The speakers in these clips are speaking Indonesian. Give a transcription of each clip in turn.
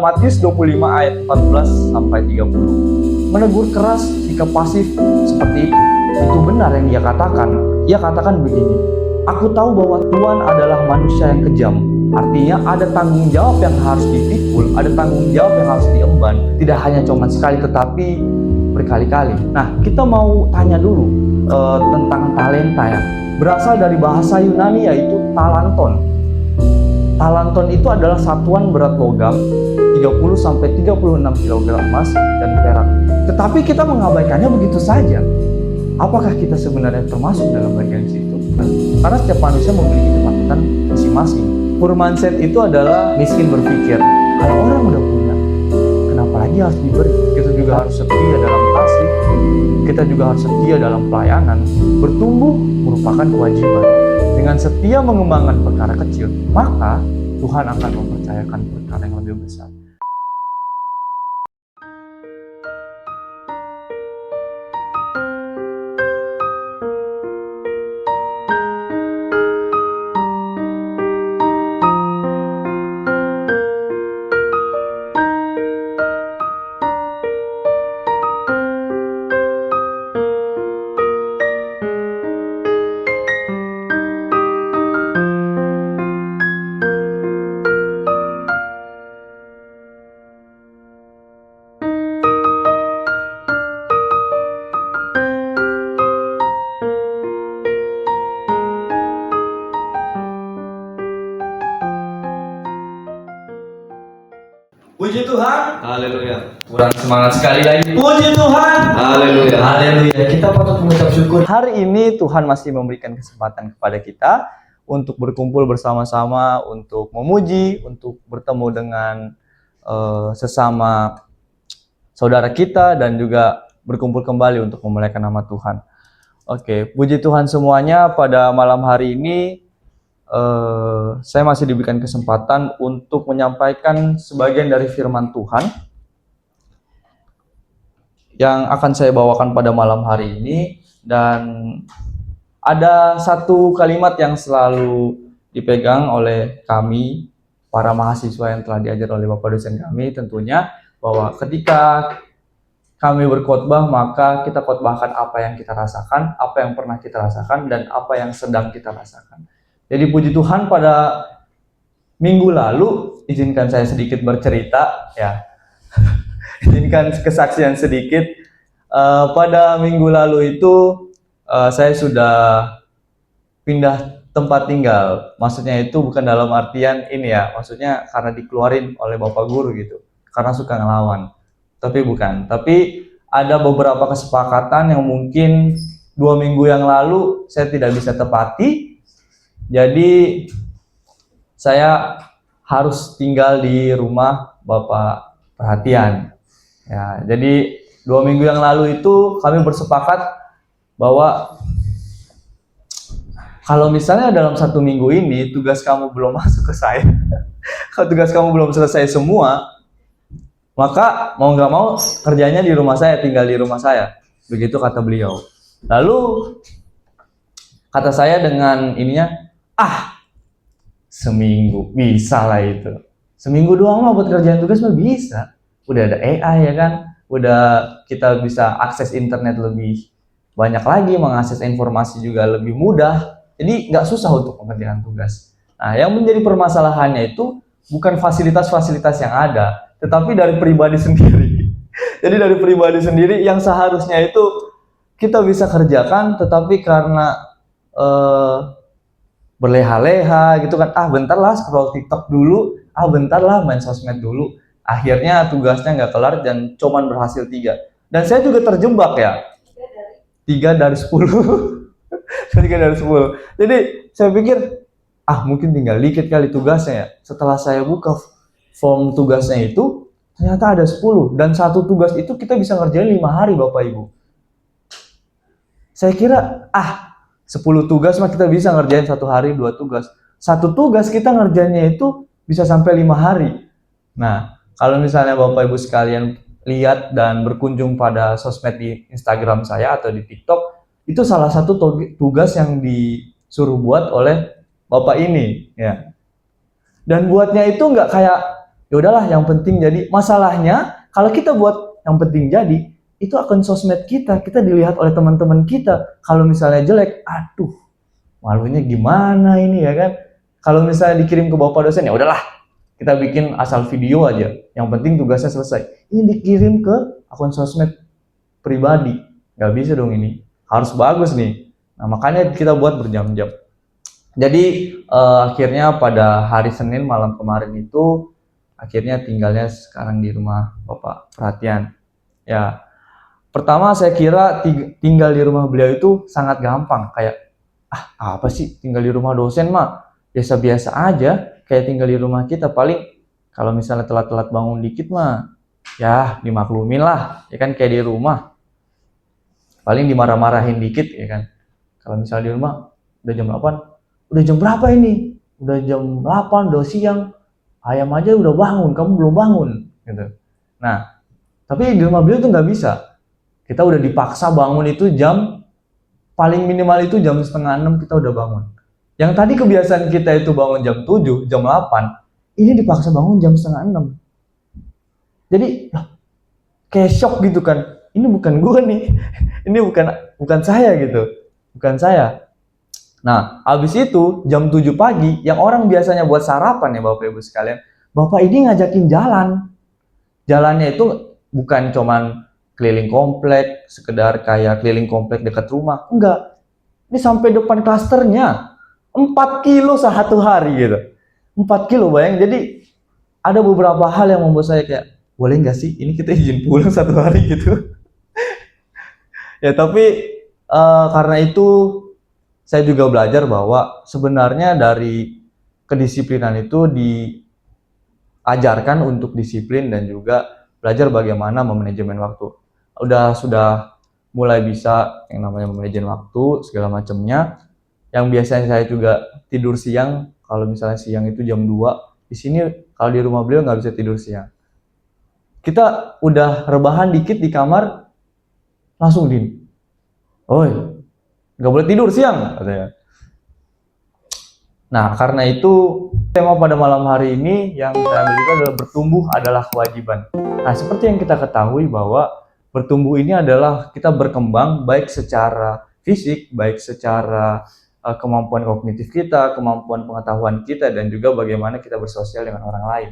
Matius 25 ayat 14 sampai 30. Menegur keras sikap pasif seperti itu. Itu benar yang dia katakan. Ia katakan begini, aku tahu bahwa Tuhan adalah manusia yang kejam. Artinya ada tanggung jawab yang harus dipikul, ada tanggung jawab yang harus diemban. Tidak hanya cuma sekali tetapi berkali-kali. Nah, kita mau tanya dulu tentang talenta ya. Berasal dari bahasa Yunani yaitu talanton. Talanton itu adalah satuan berat logam 30-36 kg emas dan perak. Tetapi kita mengabaikannya begitu saja. Apakah kita sebenarnya termasuk dalam bagian situ? Karena setiap manusia memiliki ketakutan masing-masing. Poor mindset itu adalah miskin berpikir, kalau orang udah punya, kenapa lagi harus diberi? Kita juga harus setia dalam kasih, kita juga harus setia dalam pelayanan. Bertumbuh merupakan kewajiban. Dengan setia mengembangkan perkara kecil, maka Tuhan akan mempercayakan perkara yang lebih besar. Puji Tuhan. Haleluya. Kurang semangat sekali lagi. Puji Tuhan. Haleluya. Haleluya. Kita patut mengucap syukur. Hari ini Tuhan masih memberikan kesempatan kepada kita untuk berkumpul bersama-sama, untuk memuji, untuk bertemu dengan sesama saudara kita dan juga berkumpul kembali untuk memuliakan nama Tuhan. Oke, puji Tuhan semuanya. Pada malam hari ini saya masih diberikan kesempatan untuk menyampaikan sebagian dari firman Tuhan yang akan saya bawakan pada malam hari ini. Dan ada satu kalimat yang selalu dipegang oleh kami, para mahasiswa yang telah diajar oleh Bapak dosen kami tentunya, bahwa ketika kami berkhotbah maka kita khotbahkan apa yang kita rasakan, apa yang pernah kita rasakan, dan apa yang sedang kita rasakan. Jadi puji Tuhan, pada minggu lalu, izinkan saya sedikit bercerita ya. Izinkan kesaksian sedikit. Pada minggu lalu itu saya sudah pindah tempat tinggal. Maksudnya itu bukan dalam artian ini ya, maksudnya karena dikeluarin oleh Bapak Guru gitu, karena suka ngelawan. Tapi bukan. Tapi ada beberapa kesepakatan yang mungkin 2 minggu yang lalu saya tidak bisa tepati. Jadi saya harus tinggal di rumah Bapak Perhatian. Ya, jadi 2 minggu yang lalu itu kami bersepakat bahwa kalau misalnya dalam 1 minggu ini tugas kamu belum masuk ke saya, kalau tugas kamu belum selesai semua, maka mau nggak mau kerjanya di rumah saya, tinggal di rumah saya. Begitu kata beliau. Lalu kata saya dengan ininya, seminggu bisa lah itu. Seminggu doang mah buat kerjaan tugas mah bisa. Udah ada AI ya kan, udah kita bisa akses internet lebih banyak lagi, mengakses informasi juga lebih mudah. Jadi nggak susah untuk mengerjakan tugas. Nah, yang menjadi permasalahannya itu bukan fasilitas-fasilitas yang ada, tetapi dari pribadi sendiri. Jadi dari pribadi sendiri yang seharusnya itu kita bisa kerjakan, tetapi karena berleha-leha gitu kan, bentar lah scroll TikTok dulu, bentar lah main sosmed dulu, akhirnya tugasnya nggak kelar dan cuman berhasil 3. Dan saya juga terjebak ya, 3 dari 10. 3 dari 10. Jadi saya pikir mungkin tinggal dikit kali tugasnya ya. Setelah saya buka form tugasnya itu ternyata ada 10, dan satu tugas itu kita bisa ngerjain 5 hari Bapak Ibu. Saya kira 10 tugas mah kita bisa ngerjain 1 hari 2 tugas. 1 tugas kita ngerjainnya itu bisa sampai 5 hari. Nah, kalau misalnya Bapak Ibu sekalian lihat dan berkunjung pada sosmed di Instagram saya atau di TikTok, itu salah satu tugas yang disuruh buat oleh Bapak ini ya. Dan buatnya itu nggak kayak Ya udahlah, yang penting jadi. Masalahnya kalau kita buat yang penting jadi, itu akun sosmed kita dilihat oleh teman-teman kita. Kalau misalnya jelek, aduh, malunya gimana ini ya kan? Kalau misalnya dikirim ke bapak dosen, ya udahlah, kita bikin asal video aja. Yang penting tugasnya selesai. Ini dikirim ke akun sosmed pribadi, nggak bisa dong ini. Harus bagus nih. Nah, makanya kita buat berjam-jam. Jadi akhirnya pada hari Senin malam kemarin itu akhirnya tinggalnya sekarang di rumah Bapak Perhatian. Ya, pertama saya kira tinggal di rumah beliau itu sangat gampang, kayak apa sih tinggal di rumah dosen mah biasa-biasa aja, kayak tinggal di rumah kita, paling kalau misalnya telat-telat bangun dikit mah ya dimaklumin lah, ya kan, kayak di rumah paling dimarah-marahin dikit ya kan. Kalau misalnya di rumah udah jam 8, udah jam berapa ini? Udah jam 8, udah siang. Ayam aja udah bangun, kamu belum bangun gitu. Nah, tapi di rumah beliau tuh nggak bisa. Kita udah dipaksa bangun itu jam paling minimal itu jam setengah 6 kita udah bangun. Yang tadi kebiasaan kita itu bangun jam 7, jam 8, ini dipaksa bangun jam setengah 6. Jadi kayak shock gitu kan. Ini bukan gue nih. Ini bukan saya gitu. Bukan saya. Nah, habis itu jam 7 pagi yang orang biasanya buat sarapan ya Bapak Ibu sekalian, Bapak ini ngajakin jalan. Jalannya itu bukan cuman keliling komplek, sekedar kayak keliling komplek dekat rumah. Enggak. Ini sampai depan klasternya. 4 kilo satu hari gitu. 4 kilo, bayang. Jadi ada beberapa hal yang membuat saya kayak, boleh nggak sih ini kita izin pulang satu hari gitu. Ya tapi karena itu saya juga belajar bahwa sebenarnya dari kedisiplinan itu diajarkan untuk disiplin dan juga belajar bagaimana memanajemen waktu. Sudah mulai bisa yang namanya memanajemen waktu segala macamnya. Yang biasanya saya juga tidur siang, kalau misalnya siang itu jam 2, di sini kalau di rumah beliau nggak bisa tidur siang. Kita udah rebahan dikit di kamar, langsung Din, oi, nggak boleh tidur siang katanya. Nah, karena itu tema pada malam hari ini yang saya ambil itu adalah bertumbuh adalah kewajiban. Nah, seperti yang kita ketahui bahwa bertumbuh ini adalah kita berkembang baik secara fisik, baik secara kemampuan kognitif kita, kemampuan pengetahuan kita, dan juga bagaimana kita bersosial dengan orang lain.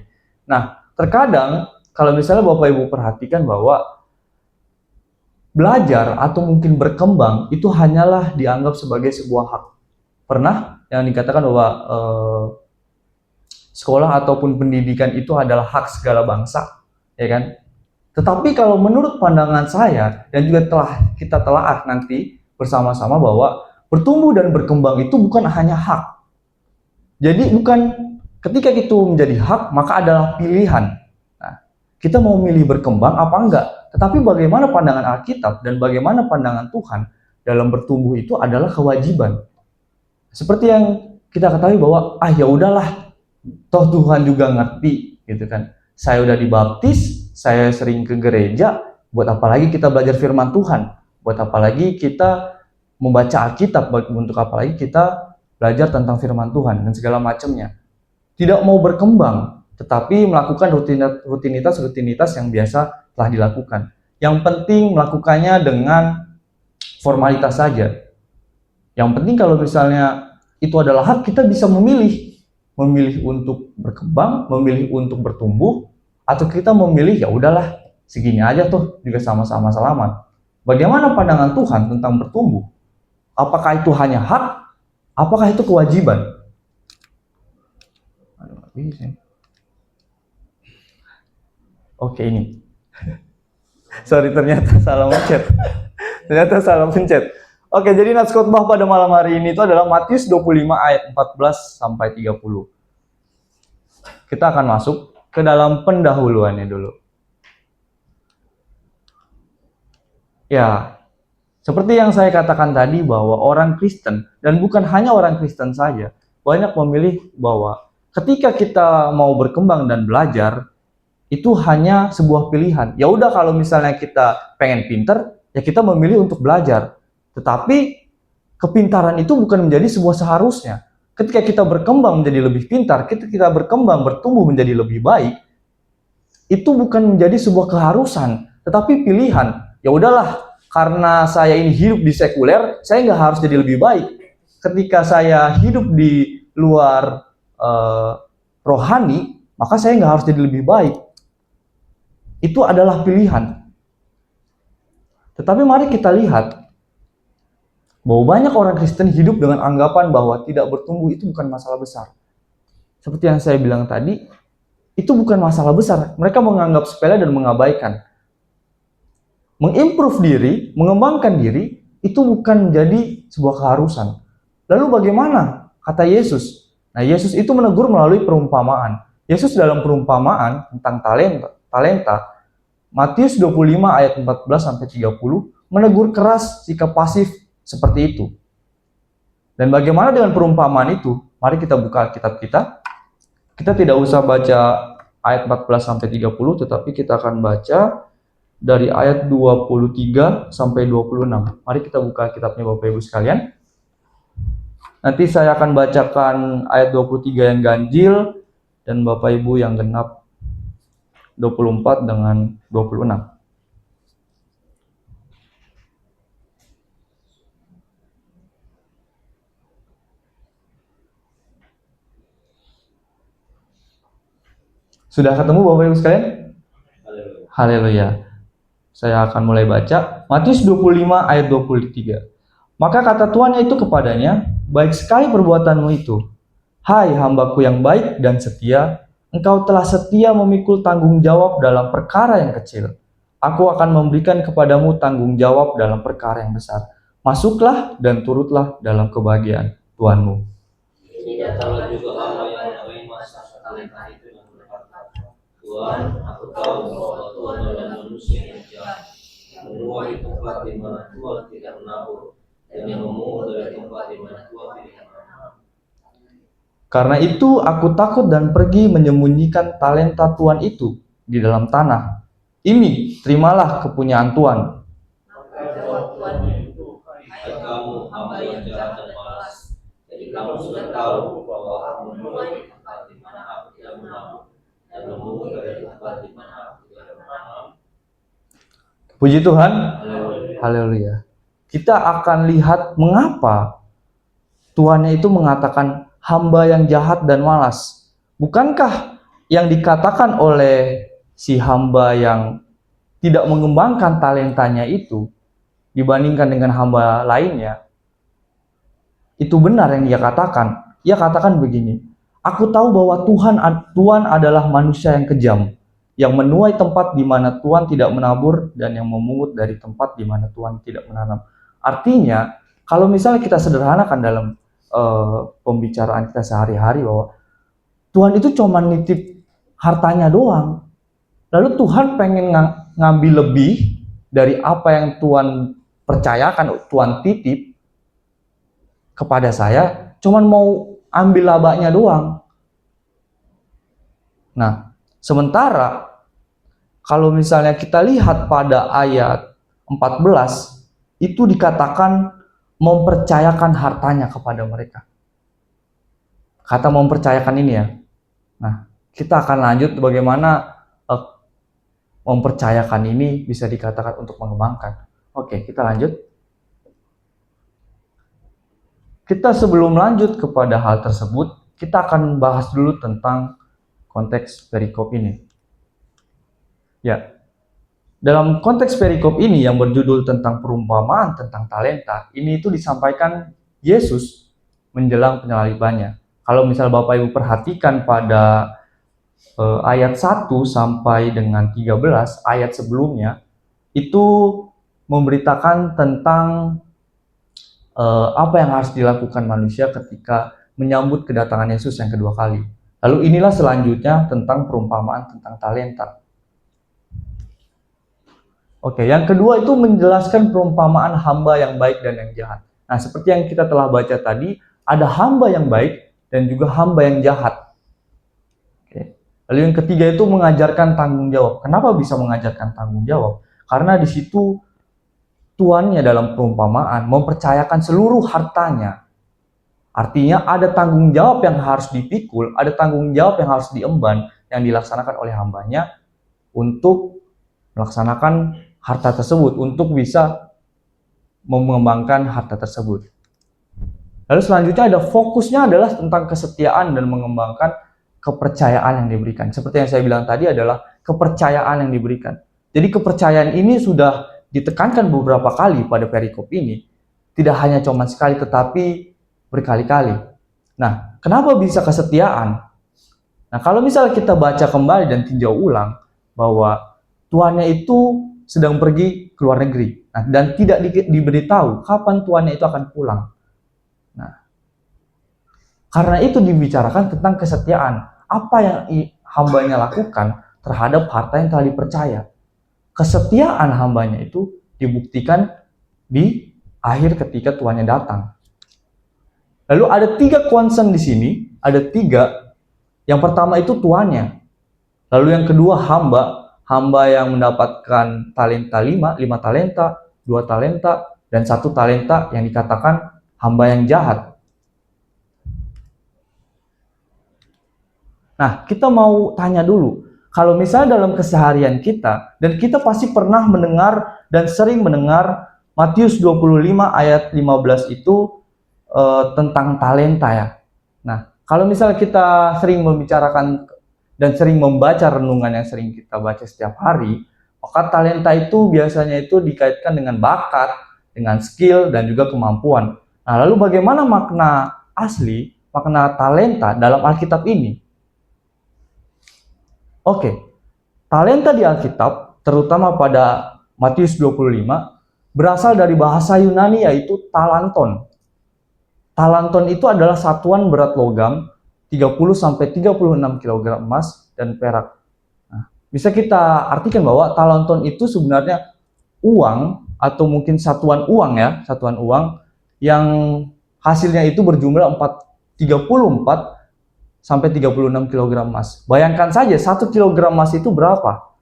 Nah, terkadang kalau misalnya Bapak Ibu perhatikan bahwa belajar atau mungkin berkembang itu hanyalah dianggap sebagai sebuah hak. Pernah yang dikatakan bahwa sekolah ataupun pendidikan itu adalah hak segala bangsa, ya kan? Tetapi kalau menurut pandangan saya dan juga telah kita telaah nanti bersama-sama bahwa bertumbuh dan berkembang itu bukan hanya hak. Jadi bukan ketika itu menjadi hak maka adalah pilihan. Nah, kita mau milih berkembang apa enggak? Tetapi bagaimana pandangan Alkitab dan bagaimana pandangan Tuhan dalam bertumbuh itu adalah kewajiban. Seperti yang kita ketahui bahwa ya udahlah, toh Tuhan juga ngerti gitu kan. Saya udah dibaptis, saya sering ke gereja, buat apa lagi kita belajar firman Tuhan? Buat apa lagi kita membaca Alkitab, untuk apa lagi kita belajar tentang firman Tuhan dan segala macamnya. Tidak mau berkembang, tetapi melakukan rutinitas yang biasa telah dilakukan. Yang penting melakukannya dengan formalitas saja. Yang penting kalau misalnya itu adalah hak, kita bisa memilih untuk berkembang, memilih untuk bertumbuh, atau kita memilih ya udahlah segini aja tuh juga sama-sama selamat. Bagaimana pandangan Tuhan tentang bertumbuh? Apakah itu hanya hak? Apakah itu kewajiban? Oke, ini. Sorry, ternyata salah mencet. Oke, jadi nats khotbah pada malam hari ini itu adalah Matius 25 ayat 14 sampai 30. Kita akan masuk ke dalam pendahuluannya dulu. Ya, seperti yang saya katakan tadi bahwa orang Kristen, dan bukan hanya orang Kristen saja, banyak memilih bahwa ketika kita mau berkembang dan belajar, itu hanya sebuah pilihan. Ya udah, kalau misalnya kita pengen pintar, ya kita memilih untuk belajar. Tetapi kepintaran itu bukan menjadi sebuah seharusnya. Ketika kita berkembang menjadi lebih pintar, ketika kita berkembang bertumbuh menjadi lebih baik, itu bukan menjadi sebuah keharusan, tetapi pilihan. Ya udahlah, karena saya ini hidup di sekuler, saya nggak harus jadi lebih baik. Ketika saya hidup di luar rohani, maka saya nggak harus jadi lebih baik. Itu adalah pilihan. Tetapi mari kita lihat bahwa banyak orang Kristen hidup dengan anggapan bahwa tidak bertumbuh itu bukan masalah besar. Seperti yang saya bilang tadi, itu bukan masalah besar. Mereka menganggap sepele dan mengabaikan. Mengimprove diri, mengembangkan diri, itu bukan menjadi sebuah keharusan. Lalu bagaimana? Kata Yesus. Nah, Yesus itu menegur melalui perumpamaan. Yesus dalam perumpamaan tentang talenta, Matius 25 ayat 14-30, menegur keras sikap pasif seperti itu. Dan bagaimana dengan perumpamaan itu? Mari kita buka kitab kita. Kita tidak usah baca ayat 14-30, tetapi kita akan baca dari ayat 23-26. Mari kita buka kitabnya Bapak Ibu sekalian. Nanti saya akan bacakan ayat 23 yang ganjil dan Bapak Ibu yang genap 24 dengan 26. Sudah ketemu Bapak Ibu sekalian? Haleluya. Saya akan mulai baca Matius 25 ayat 23. Maka kata tuannya itu kepadanya, baik sekali perbuatanmu itu. Hai hambaku yang baik dan setia, engkau telah setia memikul tanggung jawab dalam perkara yang kecil. Aku akan memberikan kepadamu tanggung jawab dalam perkara yang besar. Masuklah dan turutlah dalam kebahagiaan Tuhanmu. Tidak tahu juga hamba yang menerima satu talenta itu yang berkata, Tuhan, aku tahu bahwa Tuhan adalah manusia yang jahat, yang menuai di tempat di mana Tuhan tidak menabur, dan yang memungut dari tempat di mana Tuhan tidak menanam. Karena itu aku takut dan pergi menyembunyikan talenta Tuhan itu di dalam tanah. Ini terimalah kepunyaan Tuhan. Maka jawab Tuannya itu, hai kamu hamba yang jahat dan malas. Jadi kamu sudah tahu bahwa aku menuai di tempat di mana aku tidak menabur, dan memungut dari tempat di mana aku tidak menanam. Puji Tuhan. Haleluya. Haleluya. Kita akan lihat mengapa Tuhannya itu mengatakan hamba yang jahat dan malas. Bukankah yang dikatakan oleh si hamba yang tidak mengembangkan talentanya itu dibandingkan dengan hamba lainnya, itu benar yang dia katakan. Ia katakan begini, aku tahu bahwa Tuhan adalah manusia yang kejam, yang menuai tempat di mana Tuhan tidak menabur dan yang memungut dari tempat di mana Tuhan tidak menanam. Artinya, kalau misalnya kita sederhanakan dalam pembicaraan kita sehari-hari bahwa Tuhan itu cuma nitip hartanya doang, lalu Tuhan pengen ngambil lebih dari apa yang Tuhan percayakan, Tuhan titip kepada saya, cuman mau ambil labanya doang. Nah, sementara kalau misalnya kita lihat pada ayat 14, itu dikatakan mempercayakan hartanya kepada mereka. Kata mempercayakan ini ya. Nah, kita akan lanjut bagaimana mempercayakan ini bisa dikatakan untuk mengembangkan. Oke, kita lanjut. Kita sebelum lanjut kepada hal tersebut, kita akan bahas dulu tentang konteks perikop ini. Ya, dalam konteks perikop ini yang berjudul tentang perumpamaan tentang talenta, ini itu disampaikan Yesus menjelang penyalibannya. Kalau misal Bapak Ibu perhatikan pada ayat 1 sampai dengan 13, ayat sebelumnya, itu memberitakan tentang apa yang harus dilakukan manusia ketika menyambut kedatangan Yesus yang kedua kali. Lalu inilah selanjutnya tentang perumpamaan tentang talenta. Oke, yang kedua itu menjelaskan perumpamaan hamba yang baik dan yang jahat. Nah, seperti yang kita telah baca tadi, ada hamba yang baik dan juga hamba yang jahat. Oke. Lalu yang ketiga itu mengajarkan tanggung jawab. Kenapa bisa mengajarkan tanggung jawab? Karena di situ tuannya dalam perumpamaan mempercayakan seluruh hartanya. Artinya ada tanggung jawab yang harus dipikul, ada tanggung jawab yang harus diemban yang dilaksanakan oleh hambanya untuk melaksanakan harta tersebut, untuk bisa mengembangkan harta tersebut. Lalu selanjutnya ada fokusnya adalah tentang kesetiaan dan mengembangkan kepercayaan yang diberikan. Seperti yang saya bilang tadi adalah kepercayaan yang diberikan. Jadi kepercayaan ini sudah ditekankan beberapa kali pada perikop ini. Tidak hanya cuma sekali tetapi berkali-kali. Nah, kenapa bisa kesetiaan? Nah, kalau misalnya kita baca kembali dan tinjau ulang bahwa tuannya itu sedang pergi ke luar negeri, nah, dan tidak diberitahu kapan tuannya itu akan pulang. Nah, karena itu dibicarakan tentang kesetiaan. Apa yang hambanya lakukan terhadap harta yang telah dipercaya. Kesetiaan hambanya itu dibuktikan di akhir ketika tuannya datang. Lalu ada 3 concern di sini, ada 3. Yang pertama itu tuannya. Lalu yang kedua hamba yang mendapatkan talenta 5 talenta, 2 talenta, dan 1 talenta yang dikatakan hamba yang jahat. Nah, kita mau tanya dulu, kalau misalnya dalam keseharian kita, dan kita pasti pernah mendengar dan sering mendengar Matius 25 ayat 15 itu tentang talenta ya. Nah, kalau misalnya kita sering membicarakan dan sering membaca renungan yang sering kita baca setiap hari, maka talenta itu biasanya itu dikaitkan dengan bakat, dengan skill, dan juga kemampuan. Nah, lalu bagaimana makna asli, makna talenta dalam Alkitab ini? Oke, talenta di Alkitab, terutama pada Matius 25, berasal dari bahasa Yunani yaitu talanton. Talanton itu adalah satuan berat logam 30-36 kg emas dan perak. Nah, bisa kita artikan bahwa talanton itu sebenarnya uang atau mungkin satuan uang ya, satuan uang yang hasilnya itu berjumlah 34 sampai 36 kg emas. Bayangkan saja 1 kg emas itu berapa?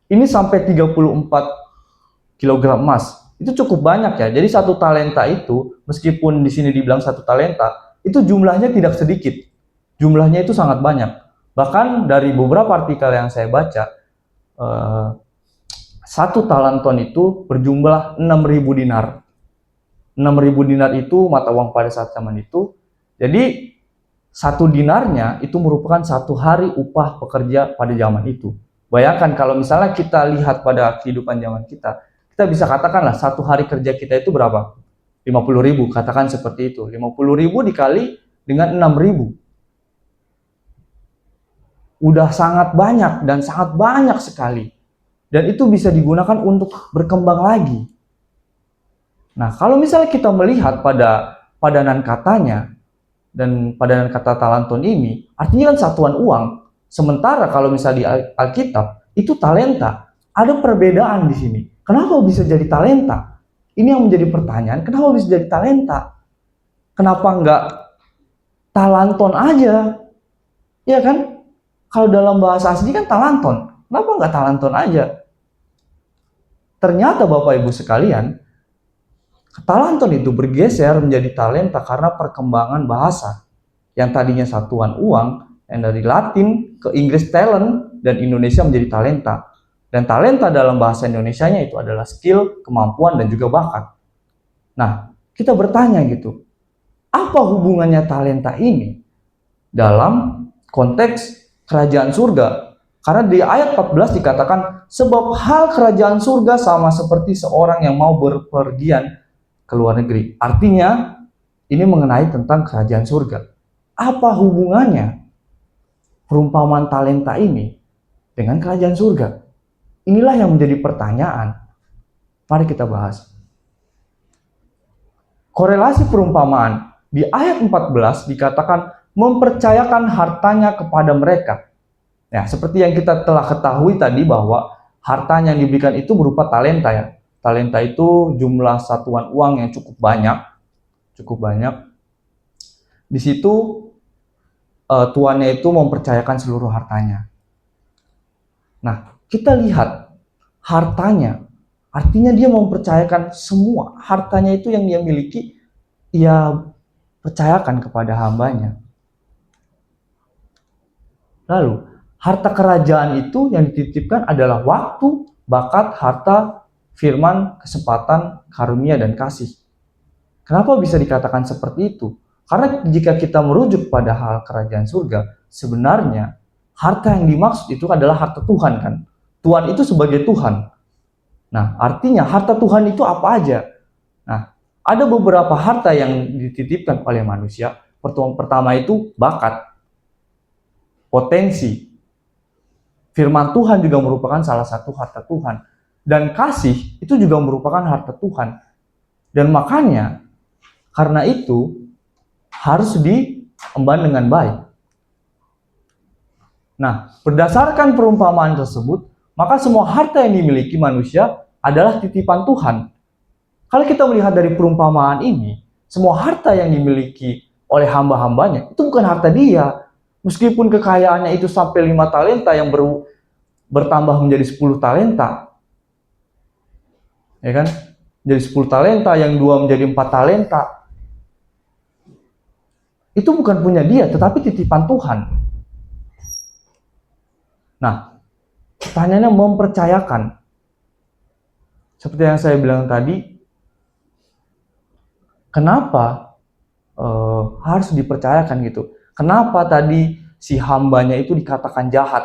Ini sampai 34 kg emas. Itu cukup banyak ya. Jadi 1 talenta itu, meskipun di sini dibilang 1 talenta, itu jumlahnya tidak sedikit. Jumlahnya itu sangat banyak. Bahkan dari beberapa artikel yang saya baca, 1 talanton itu berjumlah 6.000 dinar. 6.000 dinar itu mata uang pada saat zaman itu. Jadi 1 dinarnya itu merupakan 1 hari upah pekerja pada zaman itu. Bayangkan kalau misalnya kita lihat pada kehidupan zaman kita bisa katakanlah 1 hari kerja kita itu berapa? 50.000, katakan seperti itu. 50.000 dikali dengan 6.000. Udah sangat banyak dan sangat banyak sekali. Dan itu bisa digunakan untuk berkembang lagi. Nah, kalau misalnya kita melihat pada padanan katanya, dan padanan kata talanton ini, artinya kan satuan uang. Sementara kalau misalnya di Alkitab, itu talenta. Ada perbedaan di sini. Kenapa bisa jadi talenta? Ini yang menjadi pertanyaan, kenapa bisa jadi talenta? Kenapa enggak talanton aja? Ya kan? Kalau dalam bahasa asli kan talanton. Kenapa enggak talanton aja? Ternyata Bapak Ibu sekalian, talanton itu bergeser menjadi talenta karena perkembangan bahasa. Yang tadinya satuan uang, yang dari Latin ke Inggris talent, dan Indonesia menjadi talenta. Dan talenta dalam bahasa Indonesianya itu adalah skill, kemampuan, dan juga bakat. Nah, kita bertanya gitu, apa hubungannya talenta ini dalam konteks kerajaan surga? Karena di ayat 14 dikatakan, sebab hal kerajaan surga sama seperti seorang yang mau berpergian ke luar negeri. Artinya, ini mengenai tentang kerajaan surga. Apa hubungannya perumpamaan talenta ini dengan kerajaan surga? Inilah yang menjadi pertanyaan. Mari kita bahas. Korelasi perumpamaan di ayat 14 dikatakan mempercayakan hartanya kepada mereka. Ya, seperti yang kita telah ketahui tadi bahwa hartanya yang diberikan itu berupa talenta ya. Talenta itu jumlah satuan uang yang cukup banyak. Di situ tuannya itu mempercayakan seluruh hartanya. Nah, kita lihat hartanya, artinya dia mempercayakan semua hartanya itu yang dia miliki, ia percayakan kepada hambanya. Lalu, harta kerajaan itu yang dititipkan adalah waktu, bakat, harta, firman, kesempatan, karunia, dan kasih. Kenapa bisa dikatakan seperti itu? Karena jika kita merujuk pada hal kerajaan surga, sebenarnya harta yang dimaksud itu adalah harta Tuhan kan. Tuhan itu sebagai Tuhan. Nah, artinya harta Tuhan itu apa aja? Nah, ada beberapa harta yang dititipkan oleh manusia. Pertama itu bakat, potensi. Firman Tuhan juga merupakan salah satu harta Tuhan. Dan kasih itu juga merupakan harta Tuhan. Dan makanya, karena itu, harus diemban dengan baik. Nah, berdasarkan perumpamaan tersebut, maka semua harta yang dimiliki manusia adalah titipan Tuhan. Kalau kita melihat dari perumpamaan ini, semua harta yang dimiliki oleh hamba-hambanya, itu bukan harta dia. Meskipun kekayaannya itu sampai 5 talenta yang bertambah menjadi 10 talenta. Ya kan? Jadi 10 talenta, yang 2 menjadi 4 talenta. Itu bukan punya dia, tetapi titipan Tuhan. Nah, pertanyaannya mempercayakan. Seperti yang saya bilang tadi, kenapa harus dipercayakan gitu? Kenapa tadi si hambanya itu dikatakan jahat,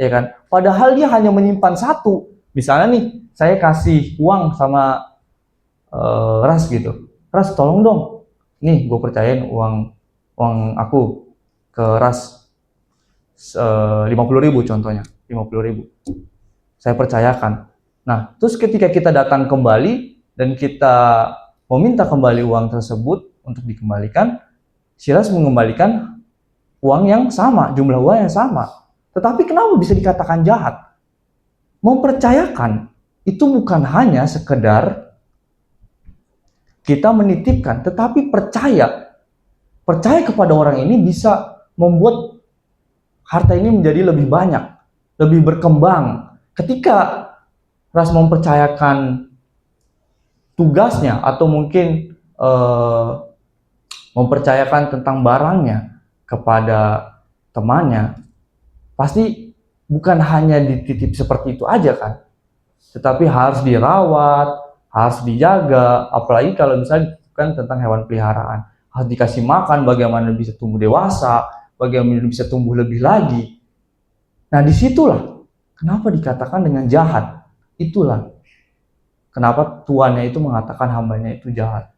ya kan? Padahal dia hanya menyimpan satu. Misalnya nih, saya kasih uang sama Ras gitu. Ras, tolong dong. Nih, gue percayain uang aku ke Ras 50.000 contohnya, 50.000. Saya percayakan. Nah, terus ketika kita datang kembali dan kita meminta kembali uang tersebut untuk dikembalikan, si Ras mengembalikan uang yang sama, jumlah uang yang sama. Tetapi kenapa bisa dikatakan jahat? Mempercayakan itu bukan hanya sekedar kita menitipkan, tetapi percaya kepada orang ini bisa membuat harta ini menjadi lebih banyak, lebih berkembang. Ketika Ras mempercayakan tugasnya atau mungkin mempercayakan tentang barangnya kepada temannya, pasti bukan hanya dititip seperti itu aja kan, tetapi harus dirawat, harus dijaga, apalagi kalau misalnya kan tentang hewan peliharaan, harus dikasih makan, bagaimana bisa tumbuh dewasa, bagaimana bisa tumbuh lebih lagi. Nah, disitulah kenapa dikatakan dengan jahat. Itulah kenapa tuannya itu mengatakan hambanya itu jahat.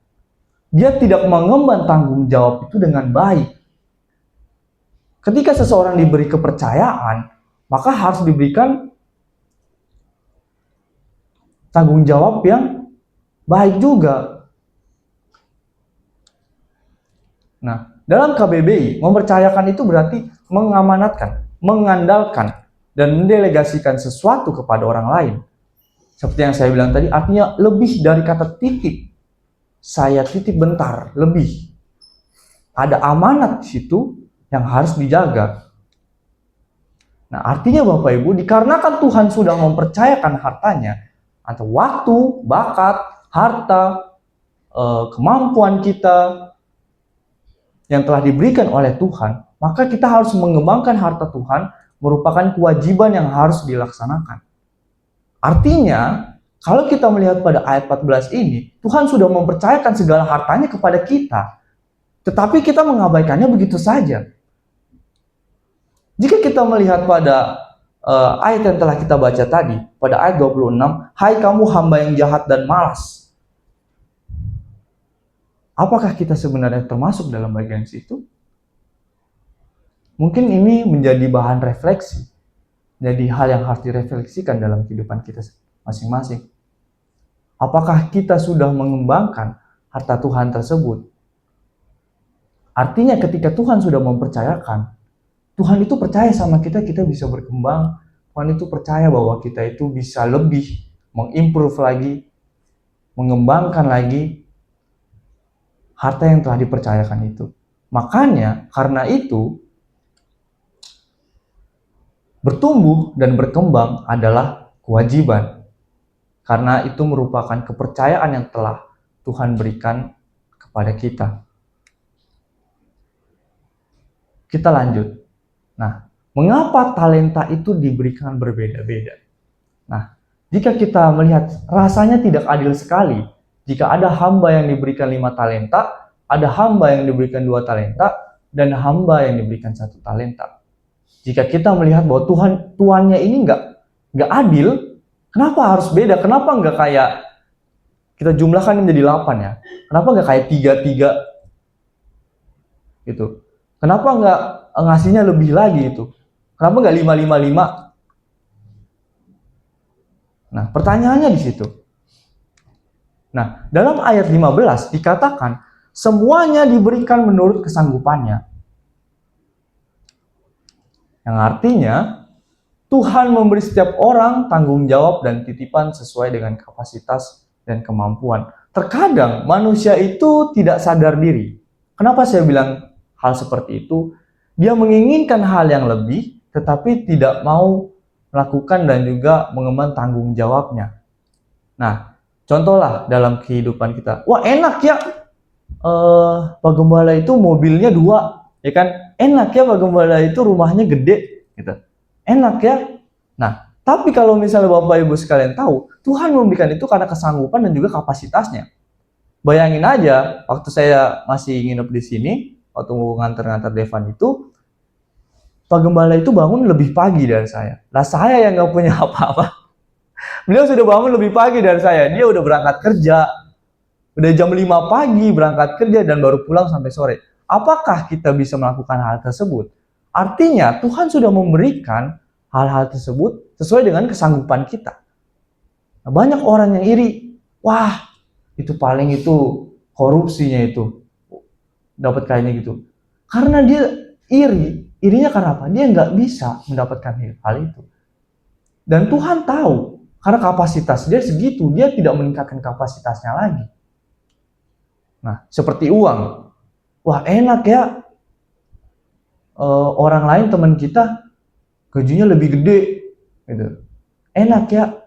Dia tidak mengemban tanggung jawab itu dengan baik. Ketika seseorang diberi kepercayaan, maka harus diberikan tanggung jawab yang baik juga. Nah, dalam KBBI, mempercayakan itu berarti mengamanatkan, mengandalkan, dan mendelegasikan sesuatu kepada orang lain. Seperti yang saya bilang tadi, artinya lebih dari kata titip. Saya titip bentar, lebih. Ada amanat di situ yang harus dijaga. Nah, artinya Bapak Ibu, dikarenakan Tuhan sudah mempercayakan hartanya, atau waktu, bakat, harta, kemampuan kita yang telah diberikan oleh Tuhan, maka kita harus mengembangkan harta Tuhan merupakan kewajiban yang harus dilaksanakan. Artinya, kalau kita melihat pada ayat 14 ini, Tuhan sudah mempercayakan segala hartanya kepada kita. Tetapi kita mengabaikannya begitu saja. Jika kita melihat pada ayat yang telah kita baca tadi, pada ayat 26, hai kamu hamba yang jahat dan malas. Apakah kita sebenarnya termasuk dalam bagian situ? Mungkin ini menjadi bahan refleksi. Jadi hal yang harus direfleksikan dalam kehidupan kita masing-masing. Apakah kita sudah mengembangkan harta Tuhan tersebut? Artinya ketika Tuhan sudah mempercayakan, Tuhan itu percaya sama kita, kita bisa berkembang. Tuhan itu percaya bahwa kita itu bisa lebih mengimprove lagi, mengembangkan lagi harta yang telah dipercayakan itu. Makanya karena itu, bertumbuh dan berkembang adalah kewajiban. Karena itu merupakan kepercayaan yang telah Tuhan berikan kepada kita. Kita lanjut. Nah, Mengapa talenta itu diberikan berbeda-beda? Nah, jika kita melihat rasanya tidak adil sekali. Jika ada hamba yang diberikan 5 talenta, ada hamba yang diberikan 2 talenta, dan hamba yang diberikan 1 talenta. Jika kita melihat bahwa Tuhannya ini nggak adil, kenapa harus beda? Kenapa nggak kayak kita jumlahkan menjadi 8 ya? Kenapa nggak kayak 3-3 gitu? Kenapa nggak ngasihnya lebih lagi itu? Kenapa nggak 5-5-5? Nah, pertanyaannya di situ. Nah, dalam ayat 15 dikatakan semuanya diberikan menurut kesanggupannya. Yang artinya Tuhan memberi setiap orang tanggung jawab dan titipan sesuai dengan kapasitas dan kemampuan. Terkadang manusia itu tidak sadar diri. Kenapa saya bilang hal seperti itu? Dia menginginkan hal yang lebih, tetapi tidak mau melakukan dan juga mengemban tanggung jawabnya. Nah, contohlah dalam kehidupan kita. Wah, enak ya, Pak Gembala itu mobilnya 2, ya kan? Enak ya Pak Gembala itu rumahnya gede, gitu. Enak ya. Nah, tapi kalau misalnya Bapak Ibu sekalian tahu, Tuhan memberikan itu karena kesanggupan dan juga kapasitasnya. Bayangin aja, waktu saya masih nginep di sini, waktu nganter-nganter Devan itu, Pak Gembala itu bangun lebih pagi dari saya. Nah, saya yang nggak punya apa-apa. Beliau sudah bangun lebih pagi dari saya. Dia udah berangkat kerja. Udah jam 5 pagi berangkat kerja dan baru pulang sampai sore. Apakah kita bisa melakukan hal tersebut? Artinya Tuhan sudah memberikan hal-hal tersebut sesuai dengan kesanggupan kita. Nah, banyak orang yang iri. Wah, itu paling itu korupsinya itu. Dapat kayaknya gitu. Karena dia iri. Irinya karena apa? Dia nggak bisa mendapatkan hal itu. Dan Tuhan tahu. Karena kapasitas dia segitu. Dia tidak meningkatkan kapasitasnya lagi. Nah, seperti uang. Wah, enak ya. Orang lain teman kita gajinya lebih gede gitu. Enak ya.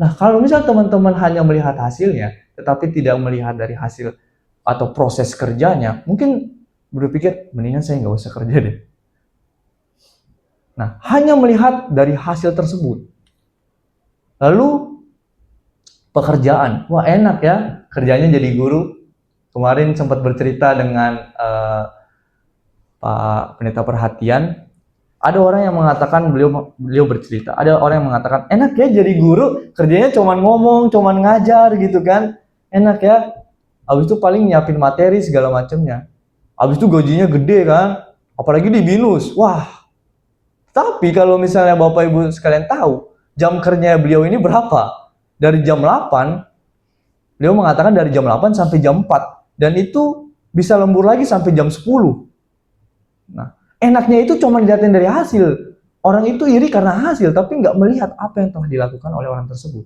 Nah, kalau misal teman-teman hanya melihat hasilnya tetapi tidak melihat dari hasil atau proses kerjanya, mungkin berpikir mendingan saya nggak usah kerja deh. Nah, hanya melihat dari hasil tersebut. Lalu pekerjaan. Wah, enak ya kerjanya jadi guru. Kemarin sempat bercerita dengan Pak Pendeta Perhatian. Ada orang yang mengatakan beliau bercerita. Ada orang yang mengatakan enak ya jadi guru, kerjanya cuman ngomong, cuman ngajar gitu kan. Enak ya. Habis itu paling nyiapin materi segala macamnya. Habis itu gajinya gede kan. Apalagi di BINUS. Wah. Tapi kalau misalnya Bapak Ibu sekalian tahu, jam kerjanya beliau ini berapa? Dari jam 8, beliau mengatakan dari jam 8 sampai jam 4. Dan itu bisa lembur lagi sampai jam 10. Nah, enaknya itu cuma dilihatin dari hasil. Orang itu iri karena hasil, tapi nggak melihat apa yang telah dilakukan oleh orang tersebut.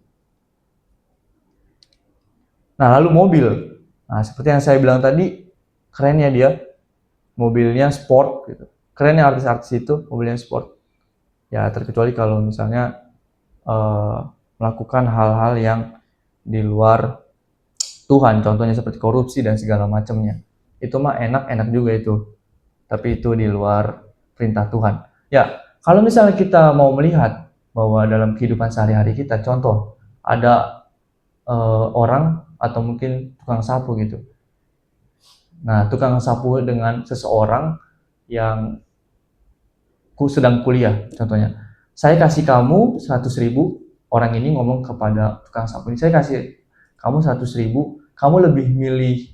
Nah, lalu mobil. Nah, seperti yang saya bilang tadi, kerennya dia. Mobilnya sport. Gitu. Kerennya artis-artis itu, mobilnya sport. Ya, terkecuali kalau misalnya melakukan hal-hal yang di luar Tuhan, contohnya seperti korupsi dan segala macamnya. Itu mah enak-enak juga itu. Tapi itu di luar perintah Tuhan. Ya, kalau misalnya kita mau melihat bahwa dalam kehidupan sehari-hari kita, contoh, ada orang atau mungkin tukang sapu gitu. Nah, tukang sapu dengan seseorang yang sedang kuliah, contohnya. Saya kasih kamu 100.000, orang ini ngomong kepada tukang sapu ini, saya kasih kamu 100.000, kamu lebih milih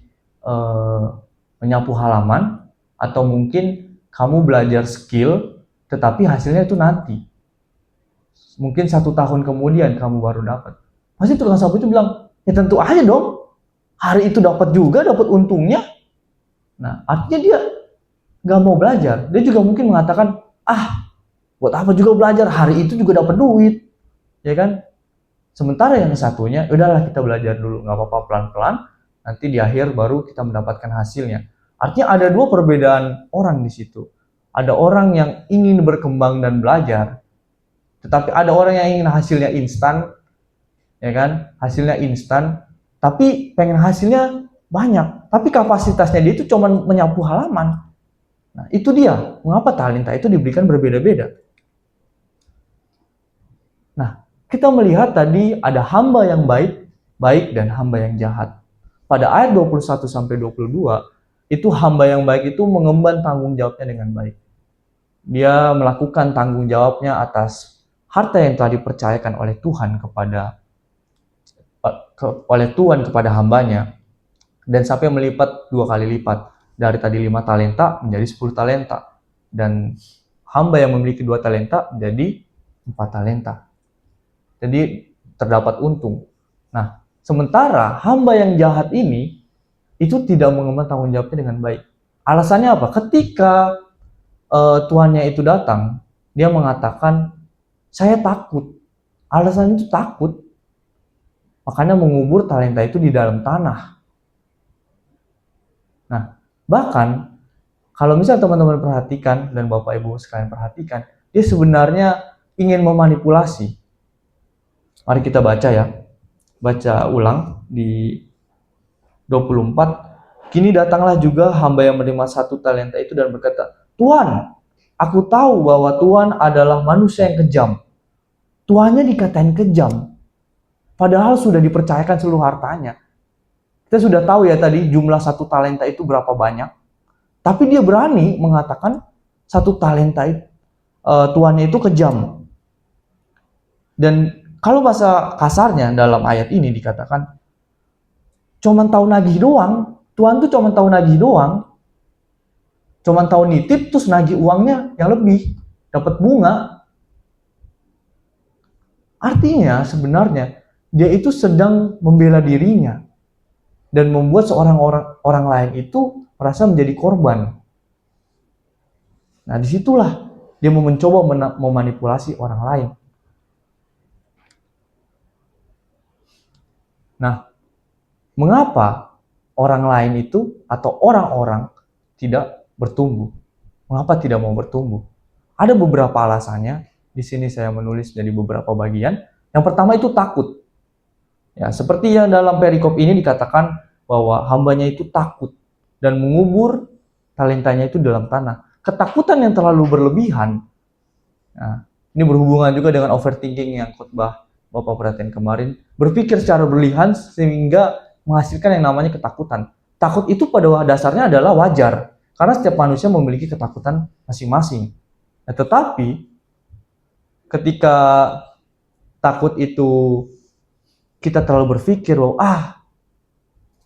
menyapu halaman, atau mungkin kamu belajar skill, tetapi hasilnya itu nanti. Mungkin 1 tahun kemudian kamu baru dapat. Pasti tukang sapu itu bilang, ya tentu aja dong, hari itu dapat juga, dapat untungnya. Nah, artinya dia nggak mau belajar. Dia juga mungkin mengatakan, buat apa juga belajar, hari itu juga dapat duit. Ya kan? Sementara yang satunya, udahlah kita belajar dulu, nggak apa-apa pelan-pelan, nanti di akhir baru kita mendapatkan hasilnya. Artinya ada 2 perbedaan orang di situ. Ada orang yang ingin berkembang dan belajar, tetapi ada orang yang ingin hasilnya instan, ya kan? Hasilnya instan, tapi pengen hasilnya banyak. Tapi kapasitasnya dia itu cuma menyapu halaman. Nah, itu dia mengapa talenta itu diberikan berbeda-beda. Nah, kita melihat tadi ada hamba yang baik dan hamba yang jahat. Pada ayat 21 sampai 22, itu hamba yang baik itu mengemban tanggung jawabnya dengan baik. Dia melakukan tanggung jawabnya atas harta yang telah dipercayakan oleh Tuhan kepada hambanya, dan sampai melipat 2 kali lipat. Dari tadi 5 talenta menjadi 10 talenta. Dan hamba yang memiliki 2 talenta menjadi 4 talenta. Jadi terdapat untung. Nah, sementara hamba yang jahat ini itu tidak mengemban tanggung jawabnya dengan baik. Alasannya apa? Ketika tuannya itu datang, dia mengatakan, saya takut. Alasannya itu takut. Makanya mengubur talenta itu di dalam tanah. Nah, bahkan kalau misalnya teman-teman perhatikan dan Bapak Ibu sekalian perhatikan, dia sebenarnya ingin memanipulasi. Mari kita baca ya. Baca ulang di 24. Kini datanglah juga hamba yang menerima 1 talenta itu dan berkata, Tuan, aku tahu bahwa Tuhan adalah manusia yang kejam. Tuannya dikatain kejam, padahal sudah dipercayakan seluruh hartanya. Kita sudah tahu ya tadi jumlah 1 talenta itu berapa banyak. Tapi dia berani mengatakan 1 talenta itu, tuannya itu kejam. Dan kalau bahasa kasarnya dalam ayat ini dikatakan, cuman tahu nagih doang. Tuan tuh cuman tahu nagih doang. Cuman tahu nitip terus nagih uangnya yang lebih, dapat bunga. Artinya sebenarnya dia itu sedang membela dirinya dan membuat seorang orang lain itu merasa menjadi korban. Nah, disitulah dia mau mencoba memanipulasi orang lain. Nah, mengapa orang lain itu atau orang-orang tidak bertumbuh? Mengapa tidak mau bertumbuh? Ada beberapa alasannya. Di sini saya menulis jadi beberapa bagian. Yang pertama itu takut. Ya, seperti yang dalam perikop ini dikatakan bahwa hambanya itu takut dan mengubur talentanya itu dalam tanah. Ketakutan yang terlalu berlebihan. Nah, ini berhubungan juga dengan overthinking yang khotbah Bapak perhatian kemarin. Berpikir secara berlebihan sehingga menghasilkan yang namanya ketakutan. Takut itu pada dasarnya adalah wajar. Karena setiap manusia memiliki ketakutan masing-masing. Nah, tetapi ketika takut itu kita terlalu berpikir bahwa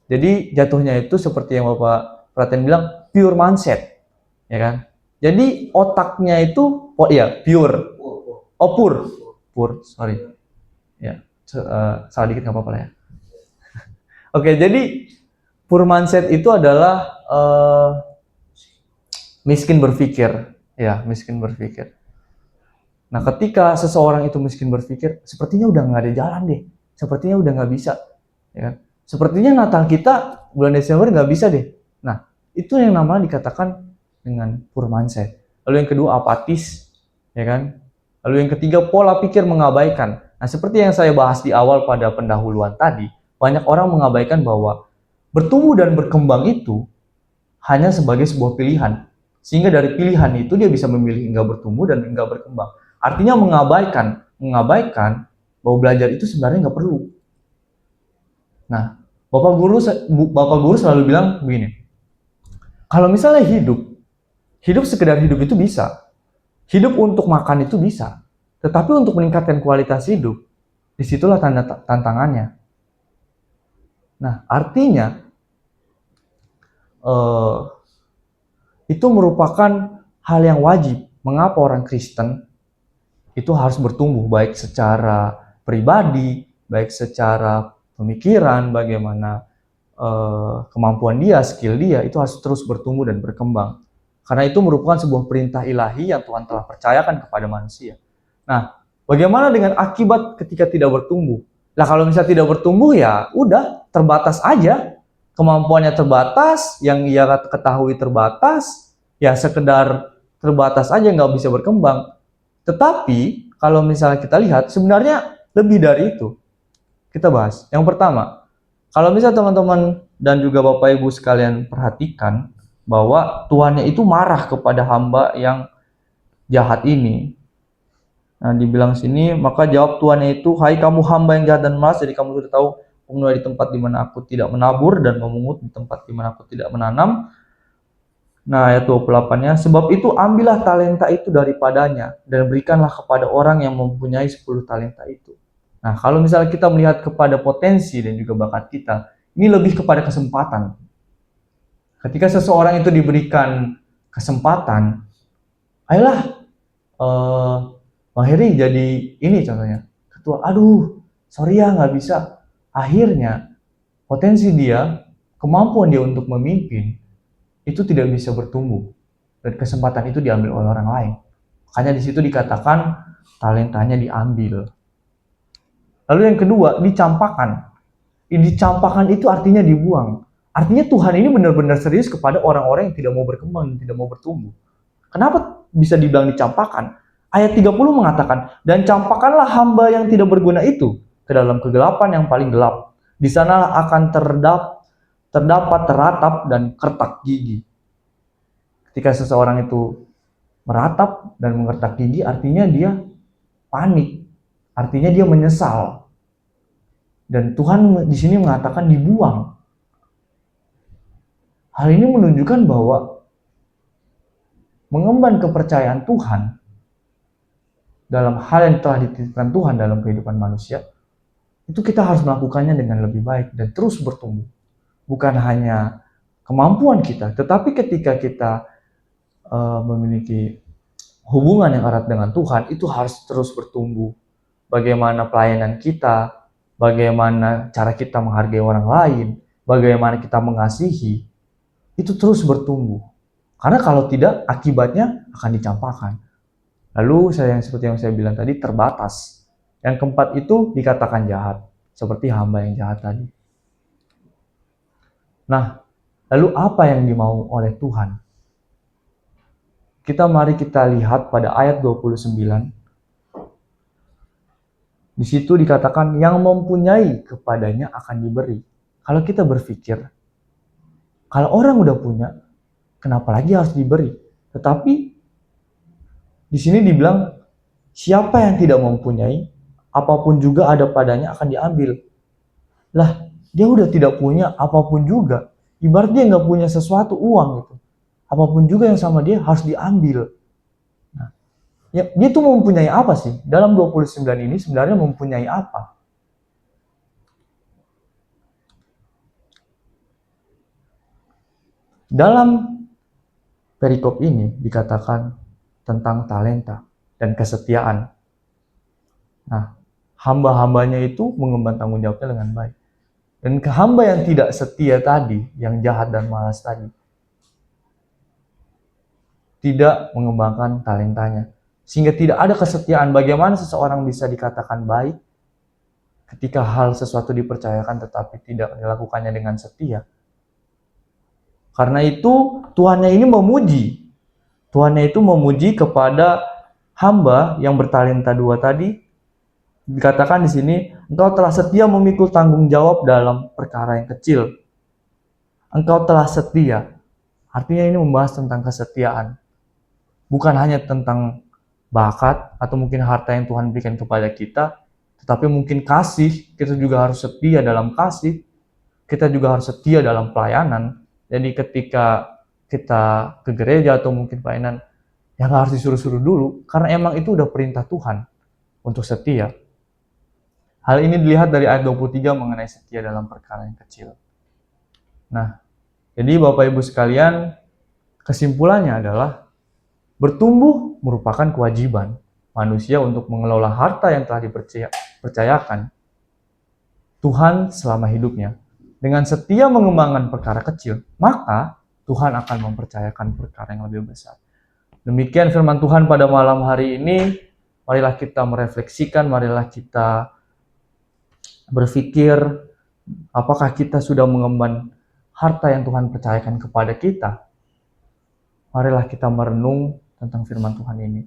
jadi jatuhnya itu seperti yang Bapak perhatian bilang pure mindset, ya kan? Jadi otaknya itu pure, sorry. Ya, salah dikit nggak apa-apa lah ya. Oke, jadi pure mindset itu adalah miskin berpikir, ya, miskin berpikir. Nah, ketika seseorang itu miskin berpikir, sepertinya udah nggak ada jalan deh, sepertinya udah nggak bisa, ya kan? Sepertinya Natal kita bulan Desember nggak bisa deh. Nah, itu yang namanya dikatakan dengan poor mindset. Lalu yang kedua apatis, ya kan? Lalu yang ketiga pola pikir mengabaikan. Nah, seperti yang saya bahas di awal pada pendahuluan tadi, banyak orang mengabaikan bahwa bertumbuh dan berkembang itu hanya sebagai sebuah pilihan. Sehingga dari pilihan itu dia bisa memilih enggak bertumbuh dan enggak berkembang. Artinya mengabaikan bahwa belajar itu sebenarnya nggak perlu. Nah, Bapak guru selalu bilang begini, kalau misalnya hidup sekedar hidup itu bisa, hidup untuk makan itu bisa, tetapi untuk meningkatkan kualitas hidup, disitulah tantangannya. Nah, artinya itu merupakan hal yang wajib. Mengapa orang Kristen itu harus bertumbuh, baik secara pribadi, baik secara pemikiran, bagaimana kemampuan dia, skill dia, itu harus terus bertumbuh dan berkembang. Karena itu merupakan sebuah perintah ilahi yang Tuhan telah percayakan kepada manusia. Nah, bagaimana dengan akibat ketika tidak bertumbuh? Nah, kalau misalnya tidak bertumbuh ya udah terbatas aja. Kemampuannya terbatas, yang ia ketahui terbatas, ya sekedar terbatas aja, nggak bisa berkembang. Tetapi, kalau misalnya kita lihat, sebenarnya lebih dari itu. Kita bahas. Yang pertama, kalau misalnya teman-teman dan juga Bapak Ibu sekalian perhatikan, bahwa tuannya itu marah kepada hamba yang jahat ini. Nah, dibilang sini, maka jawab tuannya itu, "Hai kamu hamba yang jahat dan malas, jadi kamu sudah tahu menuai di tempat di mana aku tidak menabur dan memungut di tempat di mana aku tidak menanam." Nah, ayat 28-nya, "Sebab itu ambillah talenta itu daripadanya dan berikanlah kepada orang yang mempunyai 10 talenta itu." Nah, kalau misalnya kita melihat kepada potensi dan juga bakat kita, ini lebih kepada kesempatan. Ketika seseorang itu diberikan kesempatan, ayolah, Bang Heri jadi ini contohnya, ketua, aduh, sorry ya nggak bisa. Akhirnya, potensi dia, kemampuan dia untuk memimpin, itu tidak bisa bertumbuh. Dan kesempatan itu diambil oleh orang lain. Makanya di situ dikatakan talentanya diambil. Lalu yang kedua, dicampakkan. Dicampakkan itu artinya dibuang. Artinya Tuhan ini benar-benar serius kepada orang-orang yang tidak mau berkembang, tidak mau bertumbuh. Kenapa bisa dibilang dicampakkan? Ayat 30 mengatakan, "Dan campakkanlah hamba yang tidak berguna itu ke dalam kegelapan yang paling gelap. Di sana akan terdapat teratap dan kertak gigi." Ketika seseorang itu meratap dan mengertak gigi, artinya dia panik, artinya dia menyesal. Dan Tuhan di sini mengatakan dibuang. Hal ini menunjukkan bahwa mengemban kepercayaan Tuhan dalam hal yang telah dititipkan Tuhan dalam kehidupan manusia, itu kita harus melakukannya dengan lebih baik dan terus bertumbuh. Bukan hanya kemampuan kita, tetapi ketika kita memiliki hubungan yang erat dengan Tuhan, itu harus terus bertumbuh. Bagaimana pelayanan kita, bagaimana cara kita menghargai orang lain, bagaimana kita mengasihi, itu terus bertumbuh. Karena kalau tidak, akibatnya akan dicampakkan. Lalu seperti yang saya bilang tadi, terbatas. Yang keempat itu dikatakan jahat, seperti hamba yang jahat tadi. Nah, lalu apa yang dimau oleh Tuhan? Mari kita lihat pada ayat 29. Di situ dikatakan yang mempunyai kepadanya akan diberi. Kalau kita berpikir, kalau orang udah punya, kenapa lagi harus diberi? Tetapi di sini dibilang siapa yang tidak mempunyai, apapun juga ada padanya akan diambil. Lah, dia udah tidak punya apapun juga. Ibarat dia nggak punya sesuatu, uang gitu. Apapun juga yang sama dia harus diambil. Nah, ya, dia tuh mempunyai apa sih? Dalam 29 ini sebenarnya mempunyai apa? Dalam perikop ini dikatakan tentang talenta dan kesetiaan. Nah, hamba-hambanya itu mengemban tanggung jawabnya dengan baik. Dan ke hamba yang tidak setia tadi, yang jahat dan malas tadi, tidak mengembangkan talentanya. Sehingga tidak ada kesetiaan. Bagaimana seseorang bisa dikatakan baik ketika hal sesuatu dipercayakan tetapi tidak dilakukannya dengan setia? Karena itu Tuhannya ini memuji. Tuhannya itu memuji kepada hamba yang bertalenta 2 tadi. Dikatakan di sini, engkau telah setia memikul tanggung jawab dalam perkara yang kecil. Engkau telah setia. Artinya ini membahas tentang kesetiaan. Bukan hanya tentang bakat atau mungkin harta yang Tuhan berikan kepada kita, tetapi mungkin kasih. Kita juga harus setia dalam kasih. Kita juga harus setia dalam pelayanan. Jadi ketika kita ke gereja atau mungkin pelayanan, ya nggak harus disuruh-suruh dulu, karena emang itu udah perintah Tuhan untuk setia. Hal ini dilihat dari ayat 23 mengenai setia dalam perkara yang kecil. Nah, jadi Bapak Ibu sekalian, kesimpulannya adalah bertumbuh merupakan kewajiban manusia untuk mengelola harta yang telah dipercayakan Tuhan selama hidupnya. Dengan setia mengembangkan perkara kecil, maka Tuhan akan mempercayakan perkara yang lebih besar. Demikian firman Tuhan pada malam hari ini. Marilah kita merefleksikan, marilah kita berpikir apakah kita sudah mengemban harta yang Tuhan percayakan kepada kita. Marilah kita merenung tentang firman Tuhan ini.